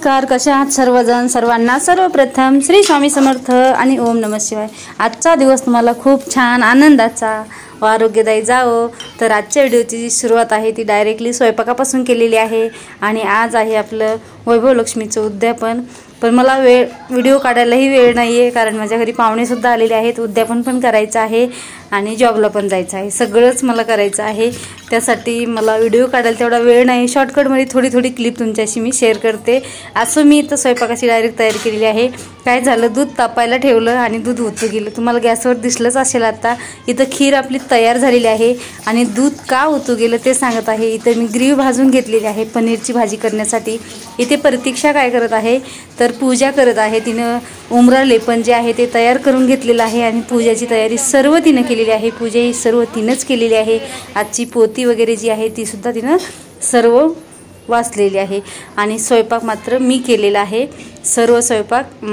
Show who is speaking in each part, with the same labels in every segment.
Speaker 1: नमस्कार, कसे आहात सर्वजण? सर्वांना सर्वप्रथम श्री स्वामी समर्थ आणि ओम नमः शिवाय। आजचा दिवस तुम्हाला खूप छान आनंदाचा व आरोग्यदायी जावो। तर आजच्या व्हिडिओची जी सुरुवात आहे ती डायरेक्टली स्वयंपाकापासून केलेली आहे आणि आज आहे आपलं वैभव लक्ष्मीचं उद्यापन। पण मला व्हिडिओ काढायलाही वेळ नाहीये, कारण माझ्या घरी पाहुणे सुद्धा आलेले आहेत। उद्यापन पण करायचं आहे आणि जॉबला पण जायचं आहे, सगळंच मला करायचं आहे। त्यासाठी मला व्हिडिओ काढायला तेवढा वेळ नाही। शॉर्टकटमध्ये थोडी क्लिप तुमच्याशी मी शेअर करते। असं मी इथं स्वयंपाकाची डायरेक्ट तयारी केलेली आहे। काय झालं, दूध तापायला ठेवलं आणि दूध उतू गेलं, तुम्हाला गॅसवर दिसलंच असेल। आता इथं खीर आपली तयार झालेली आहे आणि दूध का उतू गेलं ते सांगत आहे। इथं मी ग्रीव भाजून घेतलेली आहे पनीरची भाजी करण्यासाठी। इथे प्रतीक्षा काय करत आहे तर पूजा करत आहे। तिनं उमरा लेपन जे आहे ते तयार करून घेतलेलं आहे आणि पूजाची तयारी सर्व तिनं केलेली आहे। पूजा ही सर्व तिनंच केलेली आहे। आजची पोथी वगैरे जी आहे ती सुद्धा तिनं सर्व वाचलेली आहे आणि स्वयंपाक मात्र मी केलेला आहे। सर्व स्वयंपाक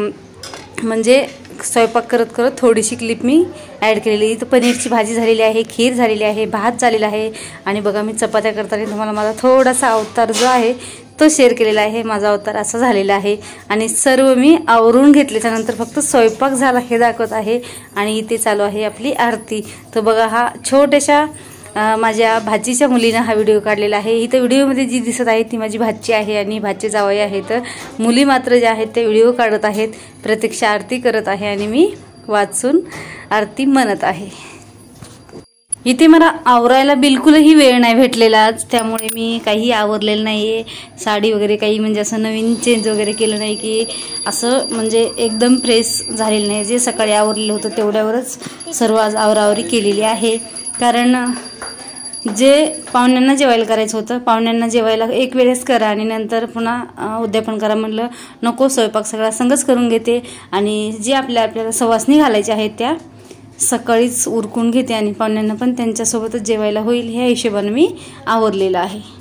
Speaker 1: म्हणजे स्वयंपाक करत करत थोडीशी क्लिप मी ॲड केलेली। तर पनीरची भाजी झालेली आहे, खीर झालेली आहे, भात झालेला आहे आणि बघा मी चपात्या करताना तुम्हाला माझा थोडासा अवतार जो आहे तो शेअर केलेला आहे। माझा अवतार असा झालेला आहे आणि सर्व मी आवरून घेतल्याच्यानंतर फक्त स्वयंपाक झाला हे दाखवत आहे आणि इथे चालू आहे आपली आरती। तर बघा हा छोट्याशा माझ्या भाचीच्या मुलीने हा व्हिडिओ काढलेला आहे। इथं व्हिडिओमध्ये जी दिसत आहे ती माझी भाची आहे आणि भाचे जावई आहेत। मुली मात्र ज्या आहेत ते व्हिडिओ काढत आहेत, प्रत्यक्ष आरती करत आहे आणि मी वाचून आरती म्हणत आहे। इथे मला आवरायला बिलकुलही वेळ नाही भेटलेला, त्यामुळे मी काही आवरलेलं नाहीये। साडी वगैरे काही म्हणजे असं नवीन चेंज वगैरे केलं नाही की असं म्हणजे एकदम फ्रेश झालेलं नाही। जे सकाळी आवरलेलं होतं तेवढ्यावरच सर्व आज आवरावरी केलेली आहे। कारण जे पाहुण्यांना जेवायला करायचं होतं, पाहुण्यांना जेवायला एक वेळेस करा आणि नंतर पुन्हा उद्यापन करा म्हणलं नको, स्वयंपाक सगळा संगच करून घेते आणि जे आपल्याला सवासनी घालायच्या आहेत त्या सकाळीच उरकून घेते आणि पाहुण्यांना पण त्यांच्यासोबतच जेवायला होईल ह्या हिशोबाने मी आवरलेलं आहे।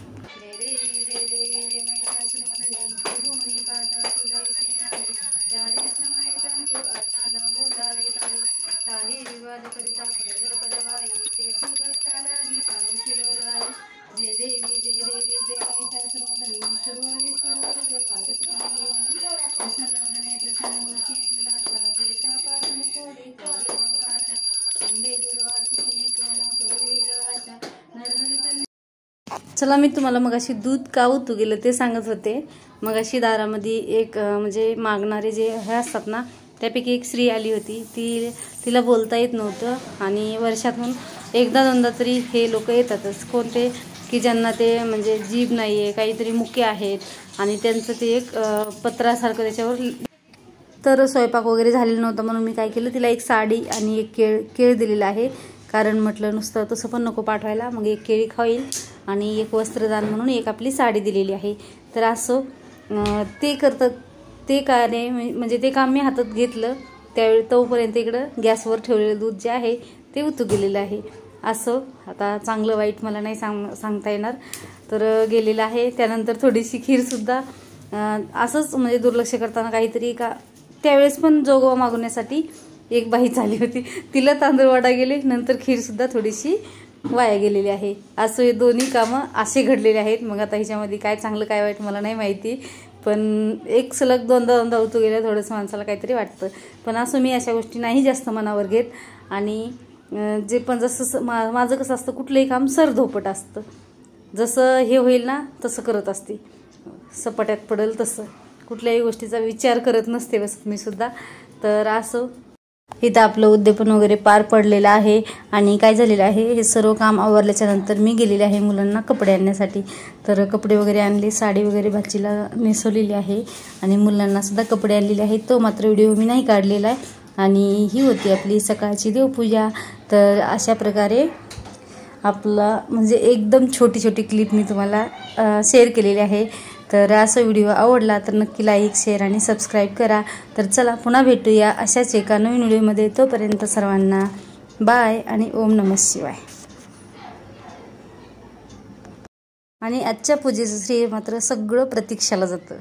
Speaker 1: चला, मी तुम्हाला मगाशी दूध का उतू गेलं ते सांगत होते। मगाशी दारामध्ये एक म्हणजे मागणारे जे हे असतात ना, त्यापैकी एक स्त्री आली होती। तिला बोलता येत नव्हतं आणि वर्षातून एकदा दोनदा तरी हे लोक येतातच, कोणते की ज्यांना ते म्हणजे जीभ नाही आहे, काहीतरी मुके आहेत आणि त्यांचं ते एक पत्रासारखं त्याच्यावर। तर स्वयंपाक वगैरे झालेला नव्हता म्हणून मी काय केलं, तिला एक साडी आणि एक केळ दिलेलं आहे। कारण म्हटलं नुसतं तसं पण नको पाठवायला, मग एक केळी खाईल आणि एक वस्त्रदान म्हणून एक आपली साडी दिलेली आहे। तर असं ते करतात ते कार्य म्हणजे ते काम मी हातात घेतलं त्यावेळी तोपर्यंत इकडं गॅसवर ठेवलेलं दूध जे आहे ते उतू गेलेलं आहे। असं आता चांगलं वाईट मला नाही सांगता येणार, तर गेलेलं आहे। त्यानंतर थोडीशी खीरसुद्धा असंच म्हणजे दुर्लक्ष करताना काहीतरी का त्यावेळेस पण जोगवा मागवण्यासाठी एक बाई झाली होती, तिला तांदूळ वाटा गेले, नंतर खीरसुद्धा थोडीशी वाया गेलेली आहे। असं हे दोन्ही कामं असे घडलेले आहेत। मग आता ह्याच्यामध्ये काय चांगलं काय वाईट मला नाही माहिती, पण एक सलग दोनदा उतू गेलं थोडंसं माणसाला काहीतरी वाटतं। पण असं मी अशा गोष्टी नाही जास्त मनावर घेत आणि जे पण जसं माझं कसं असतं, कुठलंही काम सरधोपट असतं, जसं हे होईल ना तसं करत असते, सपाट्यात पडेल तसं, कुठल्याही गोष्टीचा विचार करत नसते बस मी सुद्धा। तर असं इथं आपलं उद्यापन वगैरे पार पडलेलं आहे आणि काय झालेलं आहे, हे सर्व काम आवरल्याच्या नंतर मी गेलेले आहे मुलांना कपडे आणण्यासाठी। तर कपडे वगैरे आणले, साडी वगैरे भाचीला नेसवलेली आहे आणि मुलांना सुद्धा कपडे आणलेले आहेत। तो मात्र व्हिडिओ मी नाही काढलेला आहे आणि ही होती आपली सकाळची देवपूजा। तर अशा प्रकारे आपला म्हणजे एकदम छोटी क्लिप मी तुम्हाला शेअर केलेली आहे। तर असा व्हिडिओ आवडला तर नक्की लाईक, शेअर आणि सबस्क्राईब करा। तर चला पुन्हा भेटूया अशाच एका नवीन व्हिडिओमध्ये। तोपर्यंत सर्वांना बाय आणि ओम नमः शिवाय। आणि आजच्या पूजेचं श्रेय मात्र सगळं प्रतीक्षाला जातं।